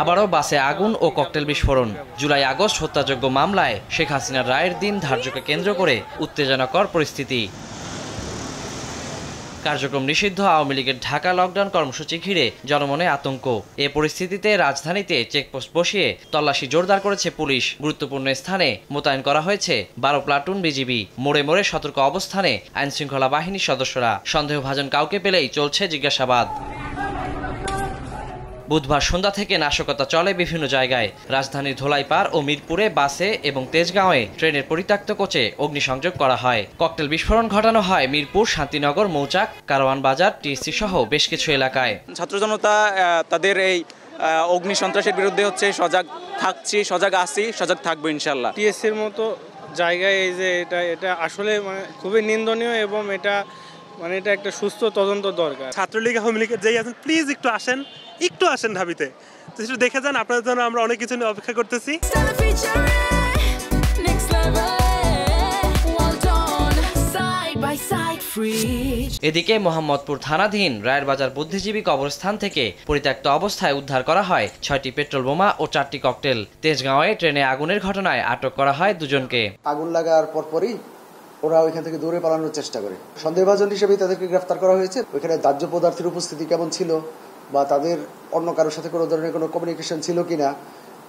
আবারও বাসে আগুন ও ককটেল বিস্ফোরণ। জুলাই আগস্ট হত্যাযোগ্য মামলায় শেখ হাসিনার রায়ের দিন ধার্যকে কেন্দ্র করে উত্তেজনাকর পরিস্থিতি। কার্যক্রম নিষিদ্ধ আওয়ামী লীগের ঢাকা লকডাউন কর্মসূচি ঘিরে জনমনে আতঙ্ক। এ পরিস্থিতিতে রাজধানীতে চেকপোস্ট বসিয়ে তল্লাশি জোরদার করেছে পুলিশ। গুরুত্বপূর্ণ স্থানে মোতায়েন করা হয়েছে 12 প্লাটুন বিজিবি। মোড়ে মোড়ে সতর্ক অবস্থানে আইনশৃঙ্খলা বাহিনীর সদস্যরা। সন্দেহভাজন কাউকে পেলেই চলছে জিজ্ঞাসাবাদ। বুধবার সন্ধ্যা থেকে নাশকতা চলে বিভিন্ন জায়গায়। রাজধানীর ধোলাইপাড় ও মিরপুরে বাসে এবং তেজগাঁওয়ে ট্রেনের পরিত্যক্ত কোচে অগ্নিসংযোগ করা হয়। ককটেল বিস্ফোরণ ঘটানো হয় মিরপুর, শান্তিনগর, মৌচাক, কারওয়ান বাজার, টিএসসি সহ বেশ কিছু এলাকায়। ছাত্র জনতা তাদের এই অগ্নি সন্ত্রাসের বিরুদ্ধে সজাগ থাকছি, সজাগ আছি, সজাগ থাকবো ইনশাল্লাহ। টিএসসির মতো জায়গায় এই যে এটা আসলে খুবই নিন্দনীয় এবং এটা একটা সুস্থ তদন্ত দরকার। ছাত্রলীগ আওয়ামী লীগের যেই আছেন প্লিজ একটু আসেন ঢাবিতে, তো একটু দেখে যান। আপনাদের জন্য আমরা অনেক কিছু নিয়ে অপেক্ষা করতেছি। এদিকে মোহাম্মদপুর থানাধীন রায়ের বাজার বুদ্ধিজীবী কবরস্থান থেকে পরিত্যক্ত অবস্থায় উদ্ধার করা হয় 6টি পেট্রোল বোমা ও 4টি ককটেল। তেজগাঁওয়ে ট্রেনে আগুনের ঘটনায় আটক করা হয় 2 জনকে। আগুন লাগার পরপরই ওরা ওইখান থেকে দূরে পালানোর চেষ্টা করে। সন্দেহভাজন হিসেবে তাদেরকে গ্রেফতার করা হয়েছে। ওইখানে দাহ্য পদার্থের উপস্থিতি কেমন ছিল বা তাদের অন্য কারোর সাথে কোনো ধরনের কোনো কমিউনিকেশন ছিল কিনা,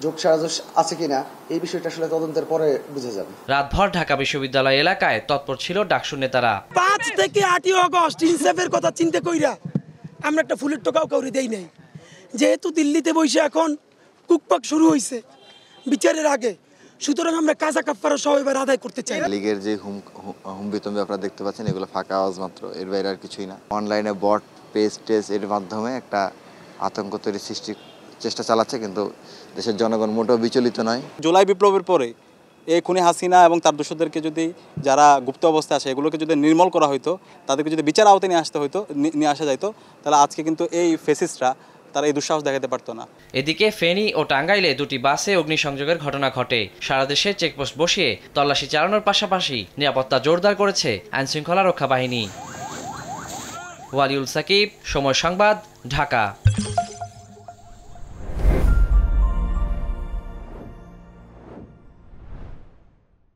যোগসাজশ আছে কিনা, এই বিষয়টা আসলে তদন্তের পরে বুঝে যাবে। রাতভর ঢাকা বিশ্ববিদ্যালয় এলাকায় তৎপর ছিল ডাকসু নেতারা। 5 থেকে 8 আগস্ট ইনসাফের কথা চিন্তা কইরা আমরা একটা ফুলের টোকাও কাউরে দেই নাই। যেহেতু দিল্লিতে বসে এখন কুকপাক শুরু হয়েছে বিচারের আগে, সুতরাং আমরা কাজা কাফারা সহ এবার আদায় করতে চাই। লীগের যে হুমবিতম্বি আপনারা দেখতে পাচ্ছেন, এগুলো ফাঁকা আওয়াজ মাত্র, এর বাইরে আর কিছুই না। অনলাইনে বট পেজ এর মাধ্যমে একটা আতঙ্ক তৈরির সৃষ্টির চেষ্টা চালাচ্ছে, কিন্তু দেশের জনগণ মোটেও বিচলিত নয়। জুলাই বিপ্লবের পরে এই খুনি হাসিনা এবং তার দোষদেরকে যদি, যারা গুপ্ত অবস্থায় আছে, এগুলোকে যদি নির্মূল করা হইতো, তাদেরকে যদি বিচার আওতায় নিয়ে আসা যাইতো, তাহলে আজকে কিন্তু এই ফেসিস্টরা তারা এই দুঃসাহস দেখাতে পারতো না। এদিকে ফেনী ও টাঙ্গাইলে 2টি বাসে অগ্নিসংযোগের ঘটনা ঘটে। সারা দেশে চেকপোস্ট বসিয়ে তল্লাশি চালানোর পাশাপাশি নিরাপত্তা জোরদার করেছে আইনশৃঙ্খলা রক্ষা বাহিনী। ওয়ালিউল সাকিব, সময় সংবাদ, ঢাকা।